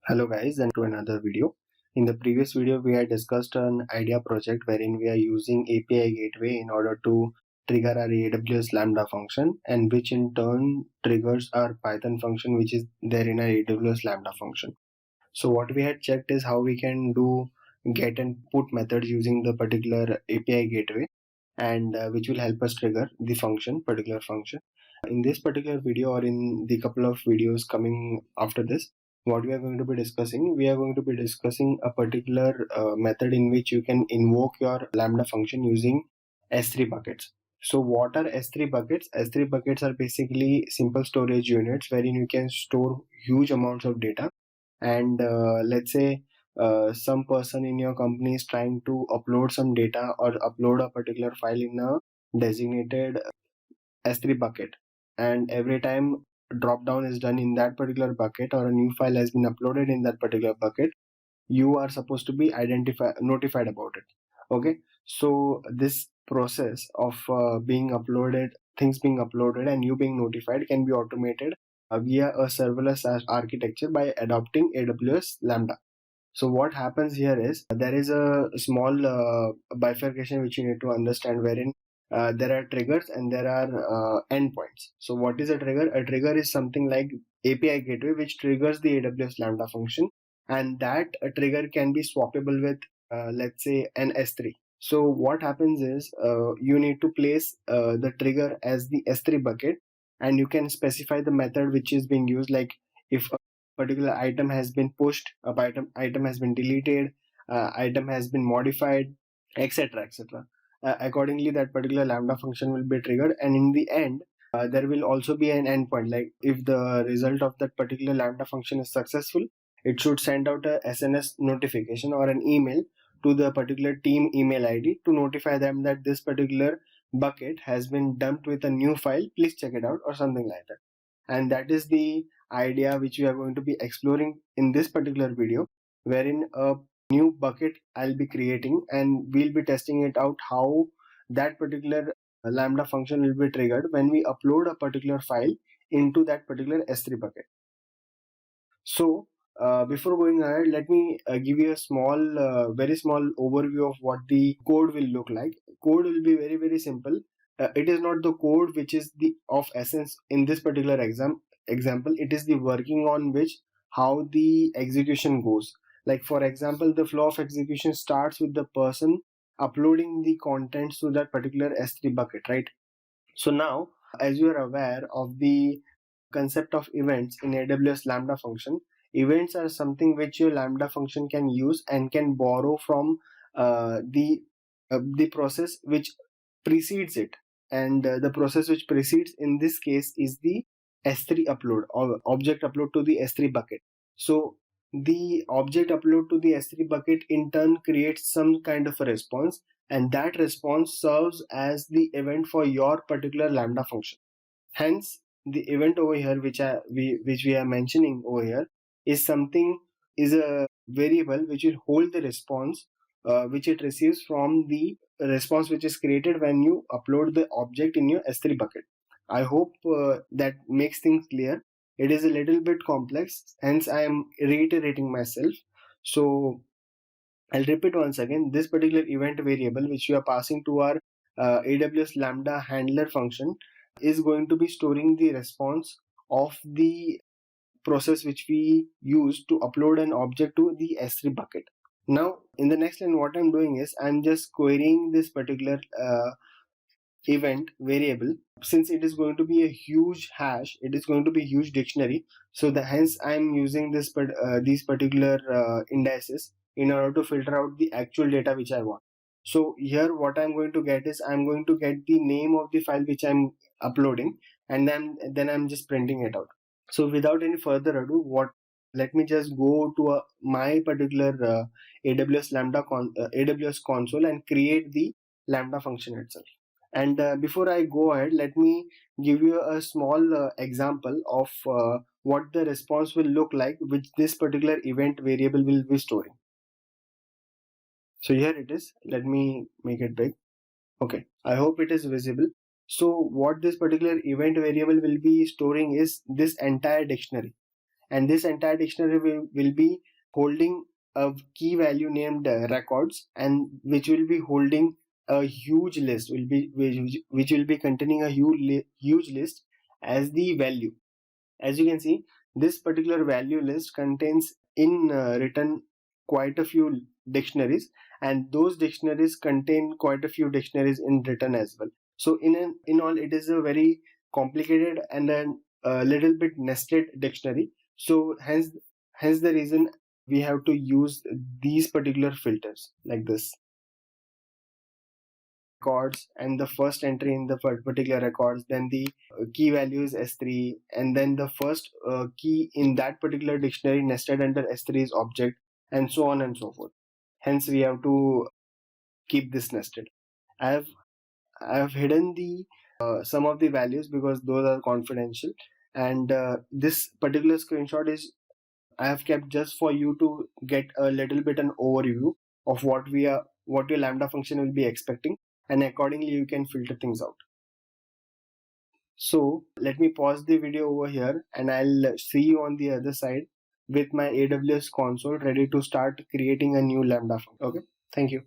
Hello guys, and to another video. In the previous video, we had discussed an idea project wherein we are using API gateway in order to trigger our AWS Lambda function, and which in turn triggers our Python function which is there in our AWS Lambda function. So what we had checked is how we can do get and put methods using the particular API gateway, and which will help us trigger the particular function. In this particular video, or in the couple of videos coming after this, what we are going to be discussing, we are going to be discussing a particular method in which you can invoke your Lambda function using S3 buckets. So what are S3 buckets? S3 buckets are basically simple storage units wherein you can store huge amounts of data, and let's say some person in your company is trying to upload some data or upload a particular file in a designated S3 bucket, and every time drop down is done in that particular bucket or a new file has been uploaded in that particular bucket, you are supposed to be notified about it. Okay, so this process of things being uploaded and you being notified can be automated via a serverless architecture by adopting AWS Lambda. So what happens here is there is a small bifurcation which you need to understand, wherein there are triggers and there are endpoints. So what is a trigger? A trigger is something like API gateway which triggers the AWS Lambda function, and that trigger can be swappable with let's say an S3. So what happens is you need to place the trigger as the S3 bucket, and you can specify the method which is being used, like if particular item has been pushed, item has been deleted, item has been modified, etc., etc. Accordingly, that particular Lambda function will be triggered, and in the end, there will also be an endpoint. Like if the result of that particular Lambda function is successful, it should send out a SNS notification or an email to the particular team email ID to notify them that this particular bucket has been dumped with a new file. Please check it out, or something like that. And that is the idea which we are going to be exploring in this particular video, wherein a new bucket I'll be creating, and we'll be testing it out how that particular Lambda function will be triggered when we upload a particular file into that particular S3 bucket. So before going ahead, let me give you a very small overview of what the code will look like. Code will be very, very simple. It is not the code which is the of essence in this particular example. It is the working on which how the execution goes. Like for example, the flow of execution starts with the person uploading the contents to that particular S3 bucket, right? So now, as you are aware of the concept of events in AWS Lambda function, events are something which your Lambda function can use and can borrow from the process which precedes it. And the process which precedes in this case is the S3 upload or object upload to the S3 bucket. So the object upload to the S3 bucket in turn creates some kind of a response, and that response serves as the event for your particular Lambda function. Hence, the event over here which we are mentioning over here is a variable which will hold the response which it receives from the response which is created when you upload the object in your S3 bucket. I hope that makes things clear. It is a little bit complex, hence I am reiterating myself. So I'll repeat once again, this particular event variable which we are passing to our AWS Lambda handler function is going to be storing the response of the process which we use to upload an object to the S3 bucket. Now, in the next line, what I'm doing is I'm just querying this particular event variable. Since it is going to be a huge hash, it is going to be a huge dictionary. So hence I'm using these particular indices in order to filter out the actual data which I want. So here what I'm going to get is I'm going to get the name of the file which I'm uploading, and then I'm just printing it out. So without any further ado, let me just go to my particular AWS console and create the Lambda function itself. And before I go ahead, let me give you a small example of what the response will look like, which this particular event variable will be storing. So here it is. Let me make it big. Okay, I hope it is visible. So what this particular event variable will be storing is this entire dictionary. and this entire dictionary will be holding a key value named records, and which will be holding a huge list, which will be containing a huge list as the value. As you can see, this particular value list contains in written quite a few dictionaries, and those dictionaries contain quite a few dictionaries in written as well. So in all, it is a very complicated and a little bit nested dictionary. So hence the reason we have to use these particular filters like this. Records, and the first entry in the particular records, then the key value is S3, and then the first key in that particular dictionary nested under S3 is object, and so on and so forth. Hence we have to keep this nested. I have hidden the some of the values because those are confidential, and this particular screenshot is I have kept just for you to get a little bit an overview of what your Lambda function will be expecting, and accordingly you can filter things out. So let me pause the video over here, and I'll see you on the other side with my AWS console ready to start creating a new Lambda function. Okay, thank you.